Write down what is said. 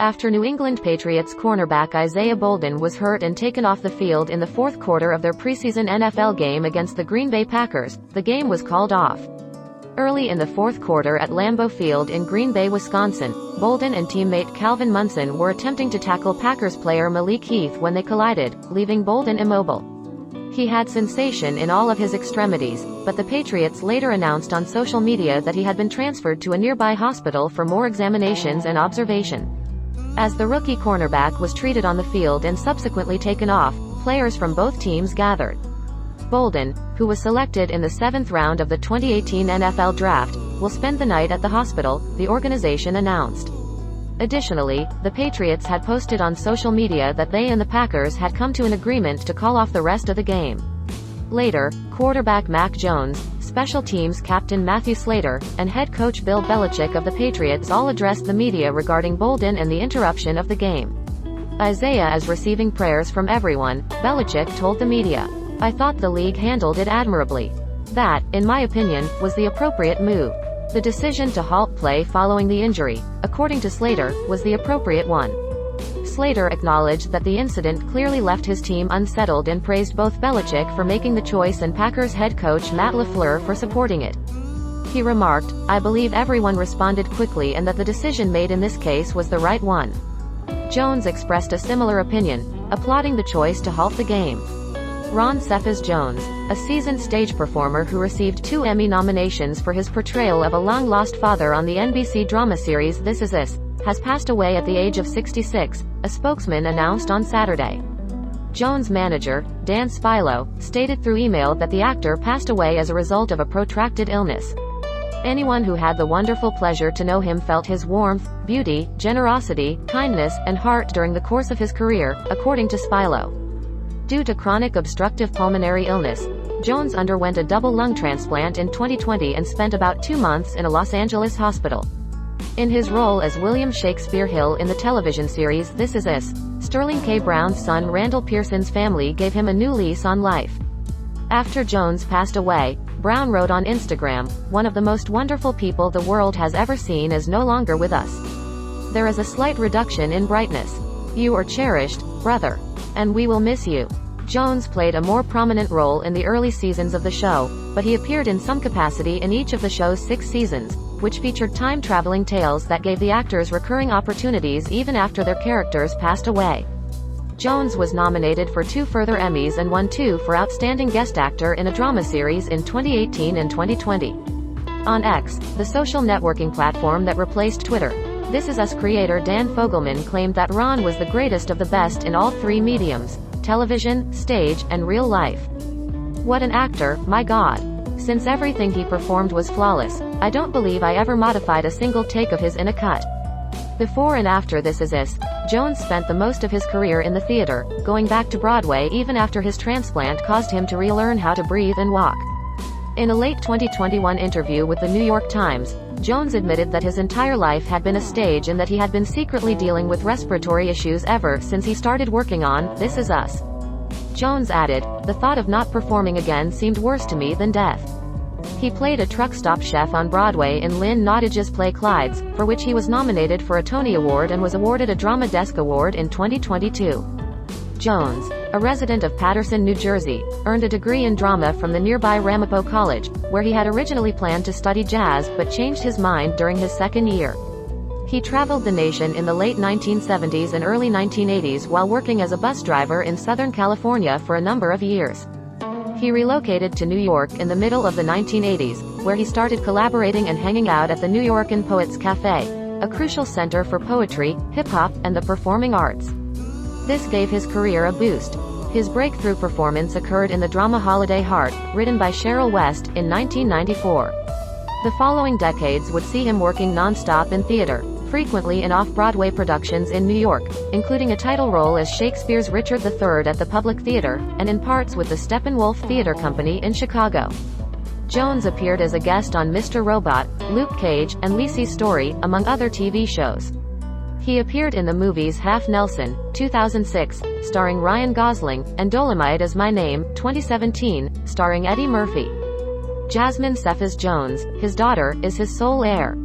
After New England Patriots cornerback Isaiah Bolden was hurt and taken off the field in the fourth quarter of their preseason NFL game against the Green Bay Packers, the game was called off. Early in the fourth quarter at Lambeau Field in Green Bay, Wisconsin, Bolden and teammate Calvin Munson were attempting to tackle Packers player Malik Heath when they collided, leaving Bolden immobile. He had sensation in all of his extremities, but the Patriots later announced on social media that he had been transferred to a nearby hospital for more examinations and observation. As the rookie cornerback was treated on the field and subsequently taken off, players from both teams gathered. Bolden, who was selected in the 7th round of the 2018 NFL Draft, will spend the night at the hospital, the organization announced. Additionally, the Patriots had posted on social media that they and the Packers had come to an agreement to call off the rest of the game. Later, quarterback Mac Jones, special teams captain Matthew Slater, and head coach Bill Belichick of the Patriots all addressed the media regarding Bolden and the interruption of the game. Isaiah is receiving prayers from everyone, Belichick told the media. I thought the league handled it admirably. That, in my opinion, was the appropriate move. The decision to halt play following the injury, according to Slater, was the appropriate one. Slater acknowledged that the incident clearly left his team unsettled and praised both Belichick for making the choice and Packers head coach Matt LaFleur for supporting it. He remarked, I believe everyone responded quickly and that the decision made in this case was the right one. Jones expressed a similar opinion, applauding the choice to halt the game. Ron Cephas Jones, a seasoned stage performer who received 2 Emmy nominations for his portrayal of a long-lost father on the NBC drama series This Is Us, has passed away at the age of 66, a spokesman announced on Saturday. Jones' manager, Dan Spilo, stated through email that the actor passed away as a result of a protracted illness. Anyone who had the wonderful pleasure to know him felt his warmth, beauty, generosity, kindness, and heart during the course of his career, according to Spilo. Due to chronic obstructive pulmonary illness, Jones underwent a double lung transplant in 2020 and spent about 2 months in a Los Angeles hospital. In his role as William Shakespeare Hill in the television series This Is Us, Sterling K. Brown's son Randall Pearson's family gave him a new lease on life. After Jones passed away, Brown wrote on Instagram, "One of the most wonderful people the world has ever seen is no longer with us. There is a slight reduction in brightness. You are cherished, brother. And we will miss you." Jones played a more prominent role in the early seasons of the show, but he appeared in some capacity in each of the show's 6 seasons, which featured time-traveling tales that gave the actors recurring opportunities even after their characters passed away. Jones was nominated for 2 further Emmys and won 2 for Outstanding Guest Actor in a Drama Series in 2018 and 2020. On X, the social networking platform that replaced Twitter, This Is Us creator Dan Fogelman claimed that Ron was the greatest of the best in all 3 mediums, television, stage, and real life. What an actor, my God. Since everything he performed was flawless, I don't believe I ever modified a single take of his in a cut. Before and after This Is Us, Jones spent the most of his career in the theater, going back to Broadway even after his transplant caused him to relearn how to breathe and walk. In a late 2021 interview with the New York Times, Jones admitted that his entire life had been a stage and that he had been secretly dealing with respiratory issues ever since he started working on This Is Us. Jones added, "The thought of not performing again seemed worse to me than death." He played a truck stop chef on Broadway in Lynn Nottage's play Clydes, for which he was nominated for a Tony Award and was awarded a Drama Desk Award in 2022. Jones, a resident of Paterson, New Jersey, earned a degree in drama from the nearby Ramapo College, where he had originally planned to study jazz but changed his mind during his second year. He traveled the nation in the late 1970s and early 1980s while working as a bus driver in Southern California for a number of years. He relocated to New York in the middle of the 1980s, where he started collaborating and hanging out at the New Yorkan Poets Cafe, a crucial center for poetry, hip-hop, and the performing arts. This gave his career a boost. His breakthrough performance occurred in the drama Holiday Heart, written by Cheryl West, in 1994. The following decades would see him working non-stop in theater, frequently in off-Broadway productions in New York, including a title role as Shakespeare's Richard III at the Public Theater, and in parts with the Steppenwolf Theater Company in Chicago. Jones appeared as a guest on Mr. Robot, Luke Cage, and Lisey's Story, among other TV shows. He appeared in the movies Half Nelson, 2006, starring Ryan Gosling, and Dolomite Is My Name, 2017, starring Eddie Murphy. Jasmine Cephas Jones, his daughter, is his sole heir.